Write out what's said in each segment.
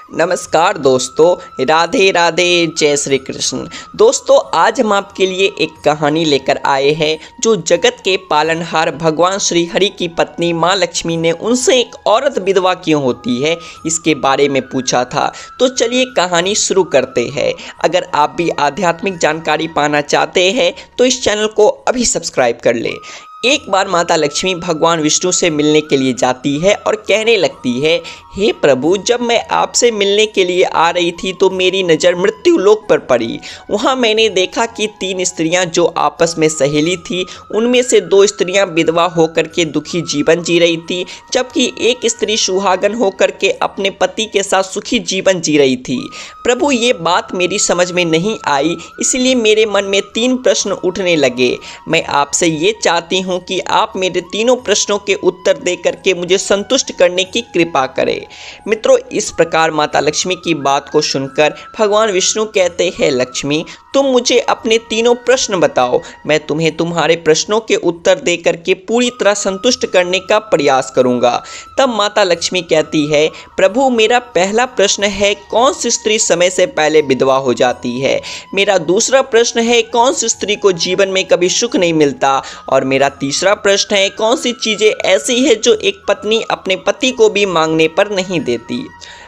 नमस्कार दोस्तों, राधे राधे, जय श्री कृष्ण। दोस्तों, आज हम आपके लिए एक कहानी लेकर आए हैं जो जगत के पालनहार भगवान श्री हरि की पत्नी माँ लक्ष्मी ने उनसे एक औरत विधवा क्यों होती है इसके बारे में पूछा था। तो चलिए कहानी शुरू करते हैं। अगर आप भी आध्यात्मिक जानकारी पाना चाहते हैं तो इस चैनल को अभी सब्सक्राइब कर लें। एक बार माता लक्ष्मी भगवान विष्णु से मिलने के लिए जाती है और कहने लगती है, हे प्रभु, जब मैं आपसे मिलने के लिए आ रही थी तो मेरी नज़र मृत्यु लोक पर पड़ी। वहाँ मैंने देखा कि 3 स्त्रियाँ जो आपस में सहेली थी, उनमें से 2 स्त्रियाँ विधवा होकर के दुखी जीवन जी रही थी, जबकि एक स्त्री सुहागन होकर के अपने पति के साथ सुखी जीवन जी रही थी। प्रभु, ये बात मेरी समझ में नहीं आई, इसलिए मेरे मन में 3 प्रश्न उठने लगे। मैं आपसे ये चाहती हूँ कि आप मेरे तीनों प्रश्नों के उत्तर दे करके मुझे संतुष्ट करने की कृपा करें। मित्रों, इस प्रकार माता लक्ष्मी की बात को सुनकर भगवान विष्णु कहते हैं, लक्ष्मी, तुम मुझे अपने तीनों प्रश्न बताओ। मैं तुम्हें तुम्हारे प्रश्नों के उत्तर दे करके पूरी तरह संतुष्ट करने का प्रयास करूंगा। तब माता लक्ष्मी कहती है, प्रभु, मेरा पहला प्रश्न है, कौन सी स्त्री समय से पहले विधवा हो जाती है। मेरा दूसरा प्रश्न है, कौन सी स्त्री को जीवन में कभी सुख नहीं मिलता। और मेरा तीसरा प्रश्न है, कौन सी चीज़ें ऐसी है जो एक पत्नी अपने पति को भी मांगने पर नहीं देती।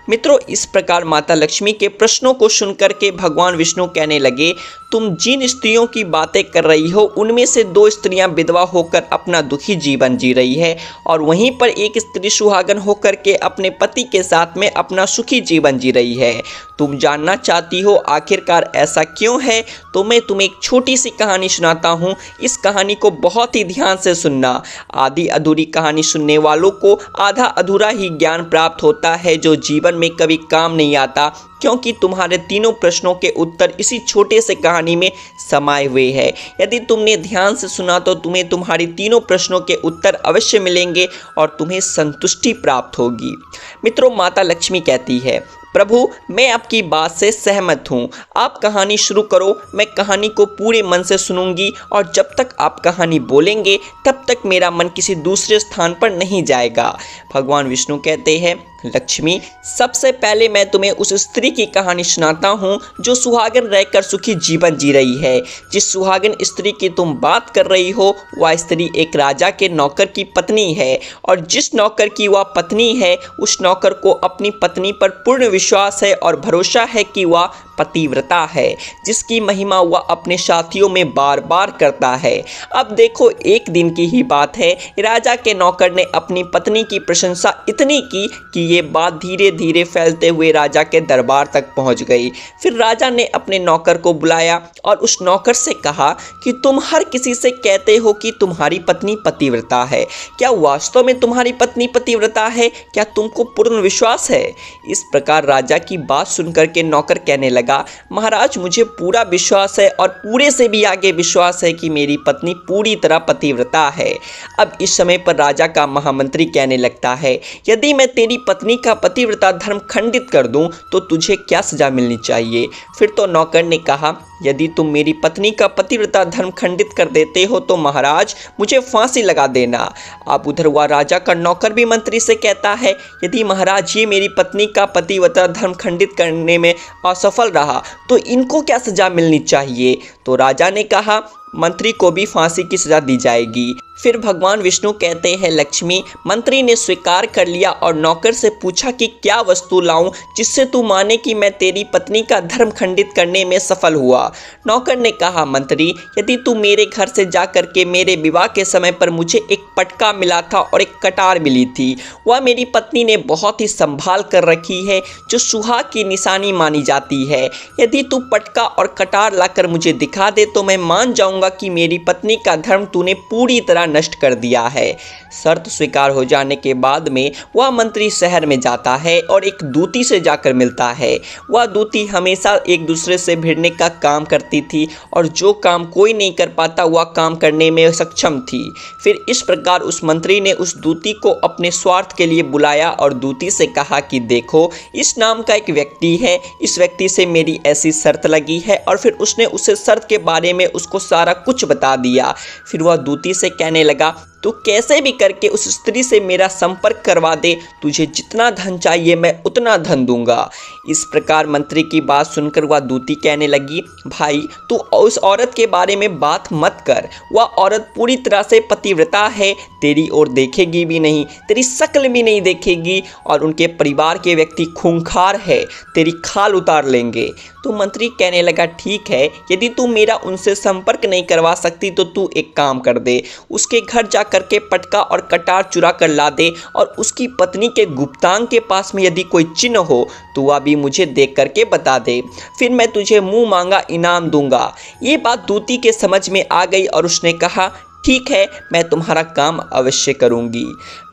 मित्रों, इस प्रकार माता लक्ष्मी के प्रश्नों को सुनकर के भगवान विष्णु कहने लगे, तुम जिन स्त्रियों की बातें कर रही हो उनमें से 2 स्त्रियां विधवा होकर अपना दुखी जीवन जी रही है और वहीं पर एक स्त्री सुहागन होकर के अपने पति के साथ में अपना सुखी जीवन जी रही है। तुम जानना चाहती हो आखिरकार ऐसा क्यों है, तो मैं तुम्हें एक छोटी सी कहानी सुनाता हूँ। इस कहानी को बहुत ही ध्यान से सुनना। आधी अधूरी कहानी सुनने वालों को आधा अधूरा ही ज्ञान प्राप्त होता है जो जीवन में कभी काम नहीं आता, क्योंकि तुम्हारे तीनों प्रश्नों के उत्तर इसी छोटे से कहानी में समाये हुए हैं। यदि तुमने ध्यान से सुना तो तुम्हें तुम्हारी तीनों प्रश्नों के उत्तर अवश्य मिलेंगे और तुम्हें संतुष्टि प्राप्त होगी। मित्रों, माता लक्ष्मी कहती है, प्रभु, मैं आपकी बात से सहमत हूँ। आप कहानी शुरू करो, मैं कहानी को पूरे मन से सुनूंगी और जब तक आप कहानी बोलेंगे तब तक मेरा मन किसी दूसरे स्थान पर नहीं जाएगा। भगवान विष्णु कहते हैं, लक्ष्मी, सबसे पहले मैं तुम्हें उस स्त्री की कहानी सुनाता हूँ जो सुहागन रहकर सुखी जीवन जी रही है। जिस सुहागन स्त्री की तुम बात कर रही हो वह स्त्री एक राजा के नौकर की पत्नी है और जिस नौकर की वह पत्नी है उस नौकर को अपनी पत्नी पर पूर्ण विश्वास है और भरोसा है कि वह पतिव्रता है, जिसकी महिमा वह अपने साथियों में बार बार करता है। अब देखो, एक दिन की ही बात है, राजा के नौकर ने अपनी पत्नी की प्रशंसा इतनी की कि ये बात धीरे धीरे फैलते हुए राजा के दरबार तक पहुंच गई। फिर राजा ने अपने नौकर को बुलाया और उस नौकर से कहा कि तुम हर किसी से कहते हो कि तुम्हारी पत्नी पतिव्रता है, क्या वास्तव में तुम्हारी पत्नी पतिव्रता है? क्या तुमको पूर्ण विश्वास है? इस प्रकार राजा की बात सुनकर के नौकर कहने लगा, महाराज, मुझे पूरा विश्वास है और पूरे से भी आगे विश्वास है कि मेरी पत्नी पूरी तरह पतिव्रता है। अब इस समय पर राजा का महामंत्री कहने लगता है, यदि मैं तेरी पत्नी का पतिव्रता धर्म खंडित कर दूं तो तुझे क्या सजा मिलनी चाहिए? फिर तो नौकर ने कहा, यदि तुम मेरी पत्नी का पतिव्रता धर्म खंडित कर देते हो तो महाराज मुझे फांसी लगा देना। अब उधर हुआ राजा का नौकर भी मंत्री से कहता है, यदि महाराज ये मेरी पत्नी का पतिव्रता धर्म खंडित करने में असफल रहा तो इनको क्या सजा मिलनी चाहिए? तो राजा ने कहा, मंत्री को भी फांसी की सजा दी जाएगी। फिर भगवान विष्णु कहते हैं, लक्ष्मी, मंत्री ने स्वीकार कर लिया और नौकर से पूछा कि क्या वस्तु लाऊं जिससे तू माने कि मैं तेरी पत्नी का धर्म खंडित करने में सफल हुआ। नौकर ने कहा, मंत्री, यदि तू मेरे घर से जाकर के मेरे विवाह के समय पर मुझे एक पटका मिला था और एक कटार मिली थी, वह मेरी पत्नी ने बहुत ही संभाल कर रखी है, जो सुहाग की निशानी मानी जाती है। यदि तू पटका और कटार लाकर मुझे दिखा दे तो मैं मान जाऊंगा कि मेरी पत्नी का धर्म तूने पूरी तरह नष्ट कर दिया है। शर्त स्वीकार हो जाने के बाद में वह मंत्री शहर में जाता है और एक दूती से जाकर मिलता है। वह दूती हमेशा एक दूसरे से भिड़ने का काम करती थी और जो काम कोई नहीं कर पाता वह काम करने में सक्षम थी। फिर इस प्रकार उस मंत्री ने उस दूती को अपने स्वार्थ के लिए बुलाया और दूती से कहा कि देखो, इस नाम का एक व्यक्ति है, इस व्यक्ति से मेरी ऐसी शर्त लगी है। और फिर उसने उसे शर्त के बारे में उसको सारा कुछ बता दिया। फिर वह दूती से कहने लगा, तू कैसे भी करके उस स्त्री से मेरा संपर्क करवा दे, तुझे जितना धन चाहिए मैं उतना धन दूंगा। इस प्रकार मंत्री की बात सुनकर वह दूती कहने लगी, भाई तू उस औरत के बारे में बात मत कर, वह औरत पूरी तरह से पतिव्रता है, तेरी ओर देखेगी भी नहीं, तेरी शक्ल भी नहीं देखेगी, और उनके परिवार के व्यक्ति खूंखार है, तेरी खाल उतार लेंगे। तो मंत्री कहने लगा, ठीक है, यदि तू मेरा उनसे संपर्क नहीं करवा सकती तो तू एक काम कर दे, उसके घर जा करके पटका और कटार चुरा कर ला दे, और उसकी पत्नी के गुप्तांग के पास में यदि कोई चिन्ह हो तो वह भी मुझे देख करके बता दे, फिर मैं तुझे मुंह मांगा इनाम दूंगा। ये बात दूती के समझ में आ गई और उसने कहा, ठीक है, मैं तुम्हारा काम अवश्य करूंगी।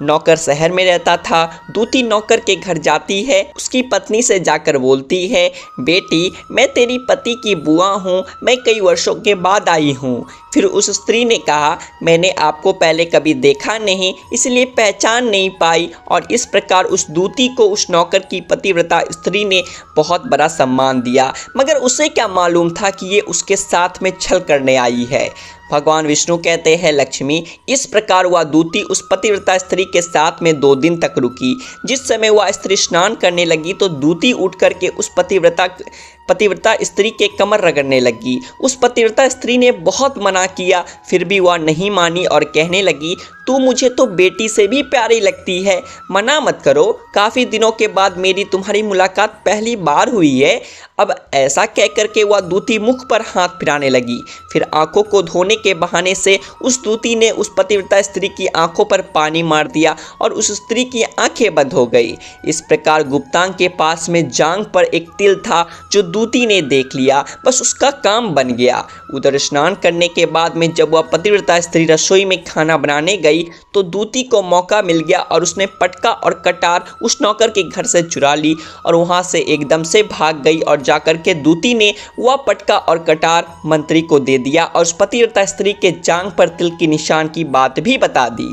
नौकर शहर में रहता था। दूती नौकर के घर जाती है, उसकी पत्नी से जाकर बोलती है, बेटी मैं तेरी पति की बुआ हूँ, मैं कई वर्षों के बाद आई हूँ। फिर उस स्त्री ने कहा, मैंने आपको पहले कभी देखा नहीं, इसलिए पहचान नहीं पाई। और इस प्रकार उस दूती को उस नौकर की पतिव्रता स्त्री ने बहुत बड़ा सम्मान दिया, मगर उसे क्या मालूम था कि ये उसके साथ में छल करने आई है। भगवान विष्णु कहते हैं, लक्ष्मी इस प्रकार वह दूती उस पतिव्रता स्त्री के साथ में 2 दिन तक रुकी। जिस समय वह स्त्री स्नान करने लगी तो दूती उठ करके उस पतिव्रता स्त्री के कमर रगड़ने लगी। उस पतिव्रता स्त्री ने बहुत मना किया, फिर भी वह नहीं मानी और कहने लगी, तू मुझे तो बेटी से भी प्यारी लगती है, मना मत करो, काफ़ी दिनों के बाद मेरी तुम्हारी मुलाकात पहली बार हुई है। अब ऐसा कह करके वह दूती मुख पर हाथ फिराने लगी। फिर आंखों को धोने के बहाने से उस दूती ने उस पतिव्रता स्त्री की आंखों पर पानी मार दिया और उस स्त्री की आंखें बंद हो गई। इस प्रकार गुप्तांग के पास में जांघ पर एक तिल था जो दूती ने देख लिया, बस उसका काम बन गया। उधर स्नान करने के बाद में जब वह पतिव्रता स्त्री रसोई में खाना बनाने गई तो दूती को मौका मिल गया और उसने पटका और कटार उस नौकर के घर से चुरा ली और वहां से एकदम से भाग गई। और जाकर के दूती ने वह पटका और कटार मंत्री को दे दिया और उस पतिव्रता स्त्री के जांघ पर तिल की निशान की बात भी बता दी।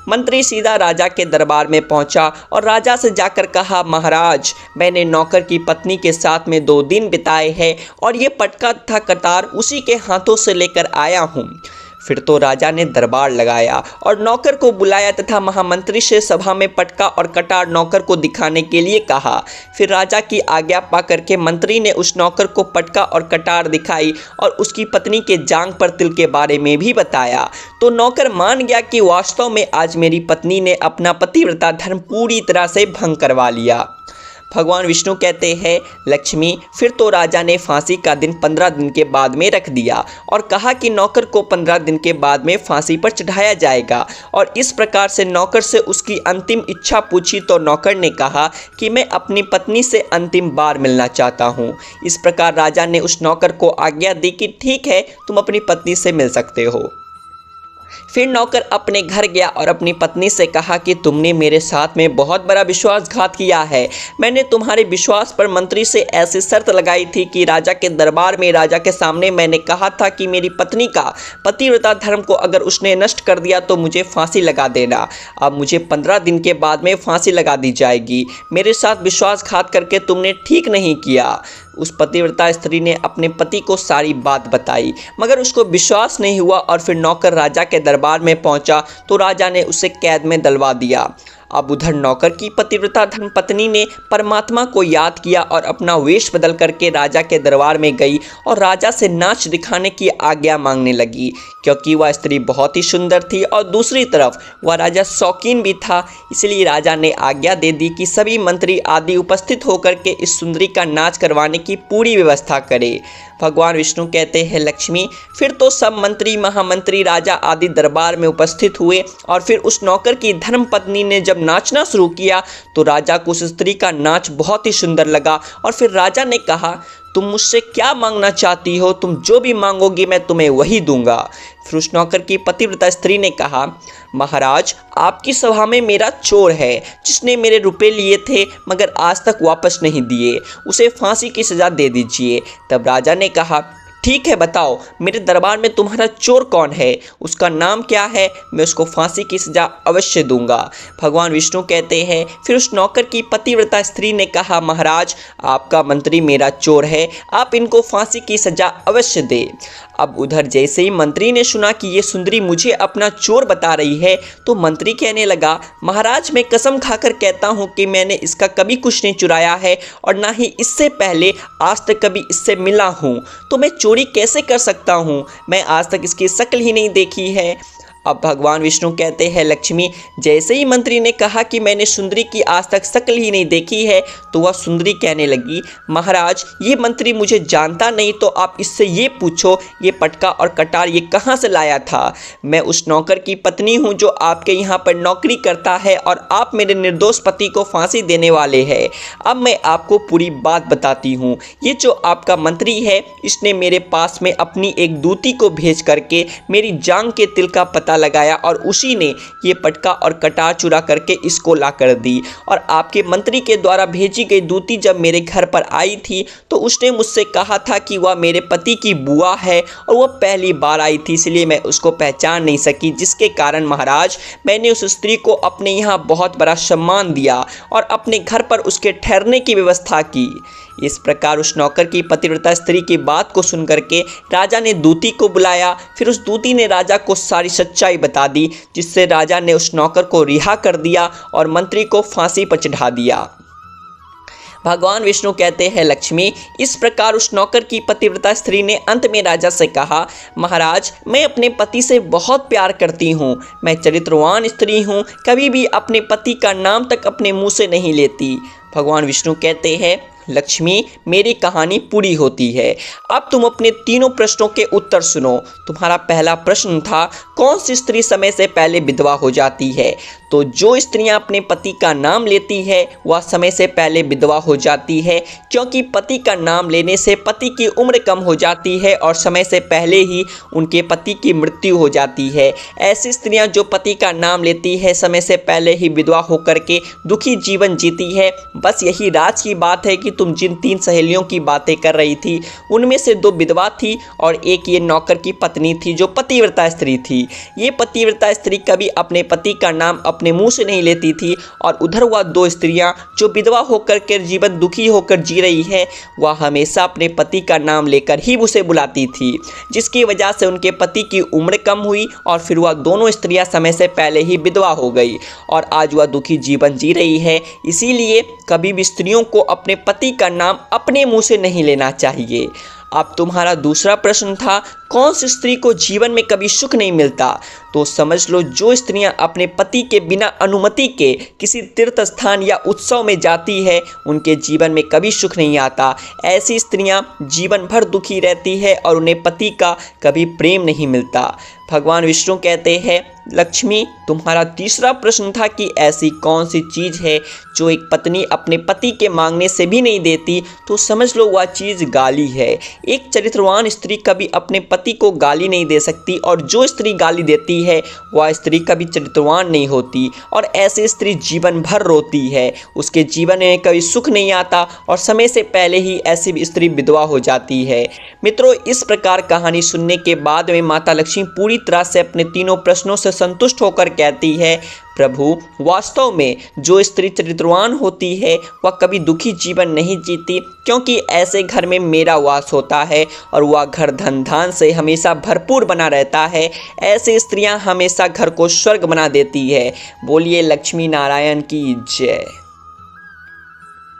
मंत्री सीधा राजा के दरबार में पहुंचा और राजा से जाकर कहा, महाराज मैंने नौकर की पत्नी के साथ में 2 दिन बिताए हैं और ये पटका तथा कटार उसी के हाथों से लेकर आया हूँ। फिर तो राजा ने दरबार लगाया और नौकर को बुलाया तथा महामंत्री से सभा में पटका और कटार नौकर को दिखाने के लिए कहा। फिर राजा की आज्ञा पा करके मंत्री ने उस नौकर को पटका और कटार दिखाई और उसकी पत्नी के जांघ पर तिल के बारे में भी बताया। तो नौकर मान गया कि वास्तव में आज मेरी पत्नी ने अपना पतिव्रता धर्म पूरी तरह से भंग करवा लिया। भगवान विष्णु कहते हैं, लक्ष्मी फिर तो राजा ने फांसी का दिन 15 दिन के बाद में रख दिया और कहा कि नौकर को 15 दिन के बाद में फांसी पर चढ़ाया जाएगा। और इस प्रकार से नौकर से उसकी अंतिम इच्छा पूछी तो नौकर ने कहा कि मैं अपनी पत्नी से अंतिम बार मिलना चाहता हूँ। इस प्रकार राजा ने उस नौकर को आज्ञा दी कि ठीक है, तुम अपनी पत्नी से मिल सकते हो। फिर नौकर अपने घर गया और अपनी पत्नी से कहा कि तुमने मेरे साथ में बहुत बड़ा विश्वासघात किया है। मैंने तुम्हारे विश्वास पर मंत्री से ऐसी शर्त लगाई थी कि राजा के दरबार में राजा के सामने मैंने कहा था कि मेरी पत्नी का पतिव्रता धर्म को अगर उसने नष्ट कर दिया तो मुझे फांसी लगा देना। अब मुझे 15 दिन के बाद में फांसी लगा दी जाएगी। मेरे साथ विश्वासघात करके तुमने ठीक नहीं किया। उस पतिव्रता स्त्री ने अपने पति को सारी बात बताई, मगर उसको विश्वास नहीं हुआ और फिर नौकर राजा के दरबार में पहुंचा तो राजा ने उसे कैद में डलवा दिया। अब उधर नौकर की पतिव्रता धर्म पत्नी ने परमात्मा को याद किया और अपना वेश बदल करके राजा के दरबार में गई और राजा से नाच दिखाने की आज्ञा मांगने लगी, क्योंकि वह स्त्री बहुत ही सुंदर थी और दूसरी तरफ वह राजा शौकीन भी था। इसलिए राजा ने आज्ञा दे दी कि सभी मंत्री आदि उपस्थित होकर के इस सुंदरी का नाच करवाने की पूरी व्यवस्था करे। भगवान विष्णु कहते हैं, लक्ष्मी फिर तो सब मंत्री महामंत्री राजा आदि दरबार में उपस्थित हुए और फिर उस नौकर की धर्म पत्नी ने जब नाचना शुरू किया तो राजा को उस स्त्री का नाच बहुत ही सुंदर लगा। और फिर राजा ने कहा, तुम मुझसे क्या मांगना चाहती हो? तुम जो भी मांगोगी मैं तुम्हें वही दूंगा। फिर उस नौकर की पतिव्रता स्त्री ने कहा, महाराज आपकी सभा में मेरा चोर है जिसने मेरे रुपए लिए थे मगर आज तक वापस नहीं दिए, उसे फांसी की सज़ा दे दीजिए। तब राजा ने कहा, ठीक है, बताओ मेरे दरबार में तुम्हारा चोर कौन है, उसका नाम क्या है, मैं उसको फांसी की सजा अवश्य दूंगा। भगवान विष्णु कहते हैं, फिर उस नौकर की पतिव्रता स्त्री ने कहा, महाराज आपका मंत्री मेरा चोर है, आप इनको फांसी की सजा अवश्य दे। अब उधर जैसे ही मंत्री ने सुना कि ये सुंदरी मुझे अपना चोर बता रही है, तो मंत्री कहने लगा, महाराज मैं कसम खाकर कहता हूँ कि मैंने इसका कभी कुछ नहीं चुराया है और ना ही इससे पहले आज तक कभी इससे मिला हूँ, तो मैं चोरी कैसे कर सकता हूँ, मैं आज तक इसकी शक्ल ही नहीं देखी है। अब भगवान विष्णु कहते हैं, लक्ष्मी जैसे ही मंत्री ने कहा कि मैंने सुंदरी की आज तक शक्ल ही नहीं देखी है, तो वह सुंदरी कहने लगी, महाराज ये मंत्री मुझे जानता नहीं, तो आप इससे ये पूछो ये पटका और कटार ये कहाँ से लाया था। मैं उस नौकर की पत्नी हूँ जो आपके यहाँ पर नौकरी करता है और आप मेरे निर्दोष पति को फांसी देने वाले हैं। अब मैं आपको पूरी बात बताती हूँ। ये जो आपका मंत्री है, इसने मेरे पास में अपनी एक दूती को भेज करके मेरी जांग के तिल का पता लगाया और उसी ने ये पटका और कटार चुरा करके इसको ला कर दी। और आपके मंत्री के द्वारा भेजी गई दूती जब मेरे घर पर आई थी, तो उसने मुझसे कहा था कि वह मेरे पति की बुआ है और वह पहली बार आई थी, इसलिए मैं उसको पहचान नहीं सकी, जिसके कारण महाराज मैंने उस स्त्री को अपने यहाँ बहुत बड़ा सम्मान दिया और अपने घर पर उसके ठहरने की व्यवस्था की। इस प्रकार उस नौकर की पतिव्रता स्त्री की बात को सुनकर के राजा ने दूती को बुलाया। फिर उस दूती ने राजा को सारी सच्चाई बता दी, जिससे राजा ने उस नौकर को रिहा कर दिया और मंत्री को फांसी पर चढ़ा दिया। भगवान विष्णु कहते हैं, लक्ष्मी इस प्रकार उस नौकर की पतिव्रता स्त्री ने अंत में राजा से कहा, महाराज मैं अपने पति से बहुत प्यार करती हूँ, मैं चरित्रवान स्त्री हूँ, कभी भी अपने पति का नाम तक अपने मुंह से नहीं लेती। भगवान विष्णु कहते हैं, लक्ष्मी मेरी कहानी पूरी होती है। अब तुम अपने तीनों प्रश्नों के उत्तर सुनो। तुम्हारा पहला प्रश्न था, कौन सी स्त्री समय से पहले विधवा हो जाती है। तो जो स्त्रियां अपने पति का नाम लेती है वह समय से पहले विधवा हो जाती है, क्योंकि पति का नाम लेने से पति की उम्र कम हो जाती है और समय से पहले ही उनके पति की मृत्यु हो जाती है। ऐसी स्त्रियां जो पति का नाम लेती है समय से पहले ही विधवा होकर के दुखी जीवन जीती है। बस यही राज की बात है कि तुम जिन 3 सहेलियों की बातें कर रही थी, उनमें से 2 विधवा थी और एक ये नौकर की पत्नी थी जो पतिव्रता स्त्री थी। ये पतिव्रता स्त्री कभी अपने पति का नाम अपने मुंह से नहीं लेती थी और उधर वह 2 स्त्रियां जो विधवा होकर के जीवन दुखी होकर जी रही है, वह हमेशा अपने पति का नाम लेकर ही उसे बुलाती थी, जिसकी वजह से उनके पति की उम्र कम हुई और फिर वह दोनों स्त्रियां समय से पहले ही विधवा हो गई और आज वह दुखी जीवन जी रही है। इसीलिए कभी भी स्त्रियों को अपने पति का नाम अपने मुंह से नहीं लेना चाहिए। अब तुम्हारा दूसरा प्रश्न था, कौन सी स्त्री को जीवन में कभी सुख नहीं मिलता। तो समझ लो, जो स्त्रियां अपने पति के बिना अनुमति के किसी तीर्थ स्थान या उत्सव में जाती है, उनके जीवन में कभी सुख नहीं आता। ऐसी स्त्रियां जीवन भर दुखी रहती है और उन्हें पति का कभी प्रेम नहीं मिलता। भगवान विष्णु कहते हैं, लक्ष्मी तुम्हारा तीसरा प्रश्न था कि ऐसी कौन सी चीज़ है जो एक पत्नी अपने पति के मांगने से भी नहीं देती। तो समझ लो वह चीज़ गाली है। एक चरित्रवान स्त्री कभी अपने पति को गाली नहीं दे सकती और जो स्त्री गाली देती है वह स्त्री कभी चरित्रवान नहीं होती और ऐसी स्त्री जीवन भर रोती है, उसके जीवन में कभी सुख नहीं आता और समय से पहले ही ऐसी स्त्री विधवा हो जाती है। मित्रों, इस प्रकार कहानी सुनने के बाद में माता लक्ष्मी पूरी तरह से अपने तीनों प्रश्नों से संतुष्ट होकर कहती है, प्रभु वास्तव में जो स्त्री चरित्रवान होती है वह कभी दुखी जीवन नहीं जीती, क्योंकि ऐसे घर में मेरा वास होता है और वह घर धन धान से हमेशा भरपूर बना रहता है। ऐसी स्त्रियां हमेशा घर को स्वर्ग बना देती है। बोलिए लक्ष्मी नारायण की जय।